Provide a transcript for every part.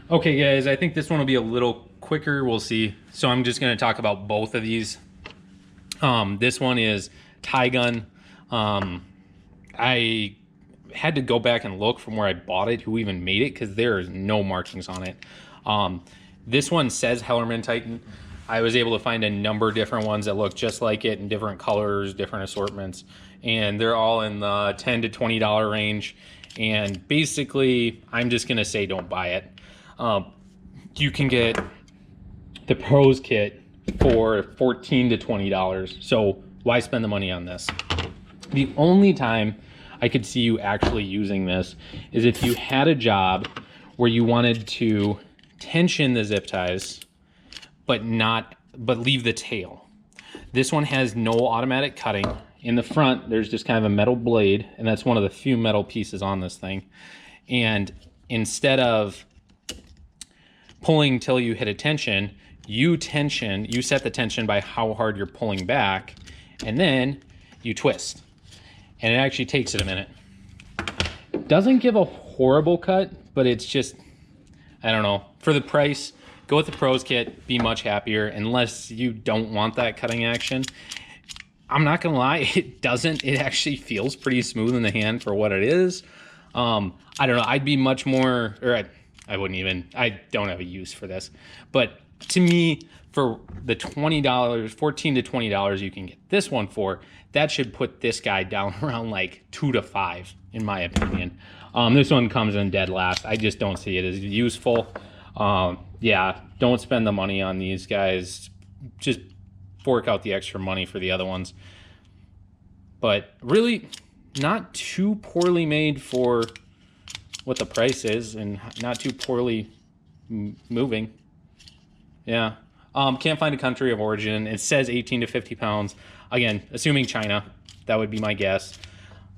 Okay guys, I think this one will be a little quicker, we'll see. So I'm just gonna talk about both of these. This one is Tie Gun. I had to go back and look from where I bought it, who even made it, because there is no markings on it. This one says Hellerman Titan. I was able to find a number of different ones that look just like it in different colors, different assortments, and they're all in the $10 to $20 range. And basically, I'm just gonna say don't buy it. You can get the pros kit for $14 to $20. So why spend the money on this? The only time I could see you actually using this is if you had a job where you wanted to tension the zip ties, but leave the tail. This one has no automatic cutting. In the front, there's just kind of a metal blade, and that's one of the few metal pieces on this thing. And instead of pulling till you hit a tension, you set the tension by how hard you're pulling back, and then you twist. And it actually takes it a minute. Doesn't give a horrible cut, but it's just, I don't know. For the price, go with the pros kit, be much happier, unless you don't want that cutting action. I'm not gonna lie, it doesn't. It actually feels pretty smooth in the hand for what it is. I don't know, I'd be much more, or I wouldn't even, I don't have a use for this. But to me, for the $20, $14 to $20 you can get this one for, that should put this guy down around like 2 to 5, in my opinion. This one comes in dead last. I just don't see it as useful. Yeah, don't spend the money on these guys. Just fork out the extra money for the other ones. But really, not too poorly made for what the price is, and not too poorly moving. Yeah. Can't find a country of origin. It says 18 to 50 pounds. Again, assuming China, that would be my guess.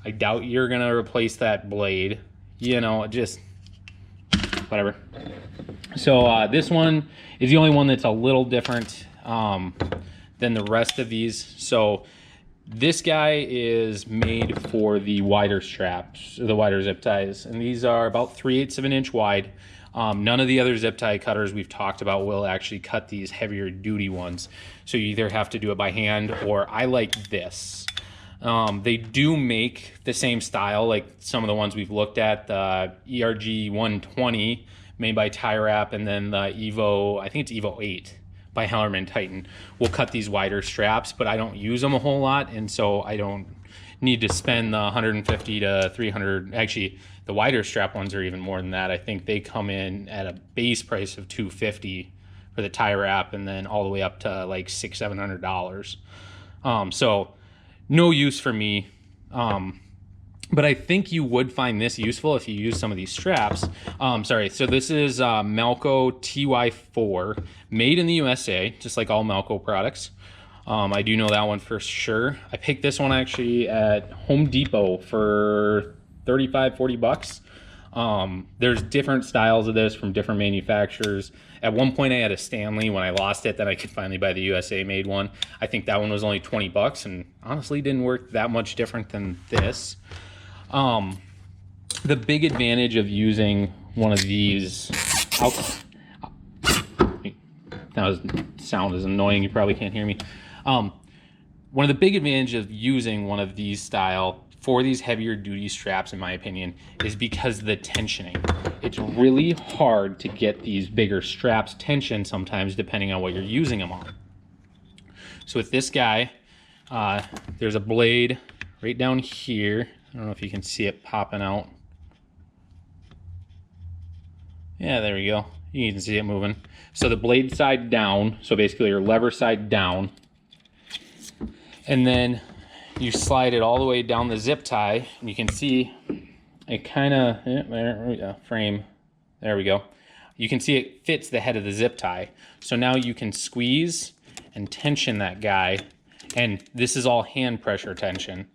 I doubt you're gonna replace that blade. You know, just whatever. So this one is the only one that's a little different than the rest of these. So this guy is made for the wider straps, the wider zip ties, and these are about 3/8 of an inch wide. None of the other zip tie cutters we've talked about will actually cut these heavier duty ones. So you either have to do it by hand, or I like this. They do make the same style like some of the ones we've looked at, the ERG 120 made by Tie Wrap, and then the Evo, I think it's Evo 8 by Hellerman Titan, will cut these wider straps, but I don't use them a whole lot, and so I don't need to spend the 150 to 300. Actually, the wider strap ones are even more than that. I think they come in at a base price of $250 for the Tie Wrap, and then all the way up to like $600-700. So no use for me. But I think you would find this useful if you use some of these straps. Sorry, so this is MAlco TY4, made in the USA, just like all MAlco products. I do know that one for sure. I picked this one actually at Home Depot for 35-40 bucks. There's different styles of this from different manufacturers. At one point I had a Stanley. When I lost it, then I could finally buy the USA made one. I think that one was only 20 bucks and honestly didn't work that much different than this. The big advantage of using one of these, that sound is annoying, you probably can't hear me. One of the big advantages of using one of these style for these heavier duty straps, in my opinion, is because of the tensioning. It's really hard to get these bigger straps tensioned sometimes, depending on what you're using them on. So with this guy, there's a blade right down here. I don't know if you can see it popping out. Yeah, there we go. You can see it moving. So the blade side down, so basically your lever side down, and then you slide it all the way down the zip tie, and you can see it kind of, there we go, frame, there we go. You can see it fits the head of the zip tie. So now you can squeeze and tension that guy, and this is all hand pressure tension,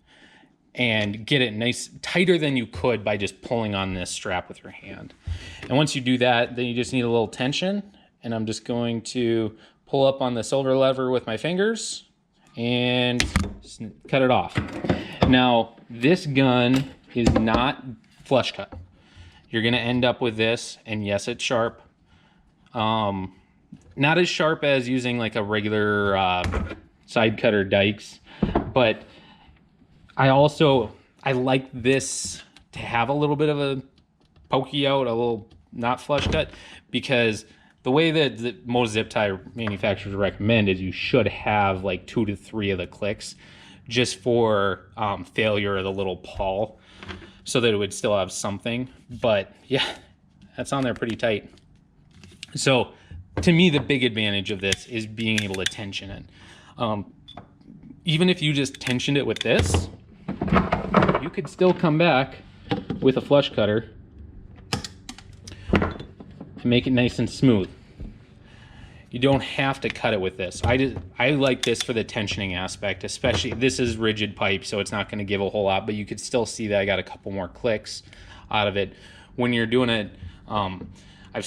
and get it nice, tighter than you could by just pulling on this strap with your hand. And once you do that, then you just need a little tension, and I'm just going to pull up on the silver lever with my fingers and cut it off. Now, this gun is not flush cut. You're gonna end up with this, and yes, it's sharp, Not as sharp as using like a regular side cutter dikes, but I like this to have a little bit of a pokey out, a little not flush cut, because the way that most zip tie manufacturers recommend is you should have like 2 to 3 of the clicks just for failure of the little pawl, so that it would still have something. But yeah, that's on there pretty tight. So to me, the big advantage of this is being able to tension it. Even if you just tensioned it with this, you could still come back with a flush cutter and make it nice and smooth. You don't have to cut it with this. I like this for the tensioning aspect, especially this is rigid pipe, so it's not going to give a whole lot, but you could still see that I got a couple more clicks out of it. When you're doing it, I've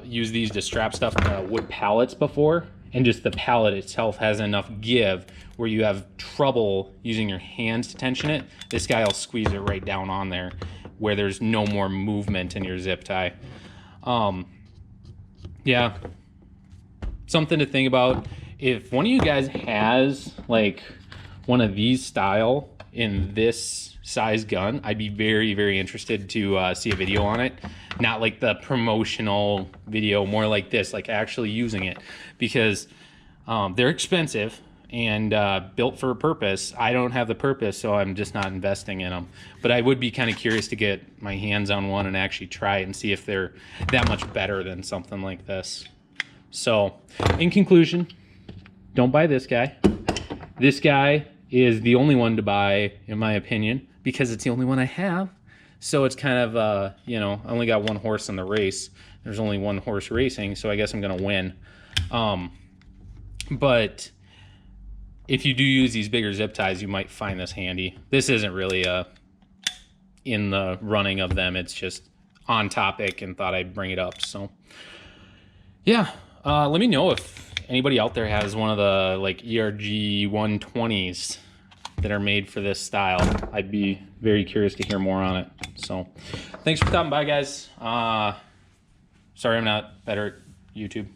used these to strap stuff to wood pallets before, and just the pallet itself has enough give where you have trouble using your hands to tension it. This guy will squeeze it right down on there where there's no more movement in your zip tie. Yeah, something to think about. If one of you guys has like one of these style in this size gun, I'd be very, very interested to see a video on it. Not like the promotional video, more like this, like actually using it, because they're expensive and built for a purpose. I don't have the purpose, so I'm just not investing in them. But I would be kind of curious to get my hands on one and actually try it and see if they're that much better than something like this. So in conclusion, don't buy this guy. This guy is the only one to buy, in my opinion, because it's the only one I have. So it's kind of, you know, I only got one horse in the race. There's only one horse racing, so I guess I'm going to win. But if you do use these bigger zip ties, you might find this handy. This isn't really in the running of them. It's just on topic and thought I'd bring it up. So, yeah, let me know if anybody out there has one of the like ERG 120s that are made for this style. I'd be very curious to hear more on it. So thanks for stopping by, guys. Sorry I'm not better at YouTube.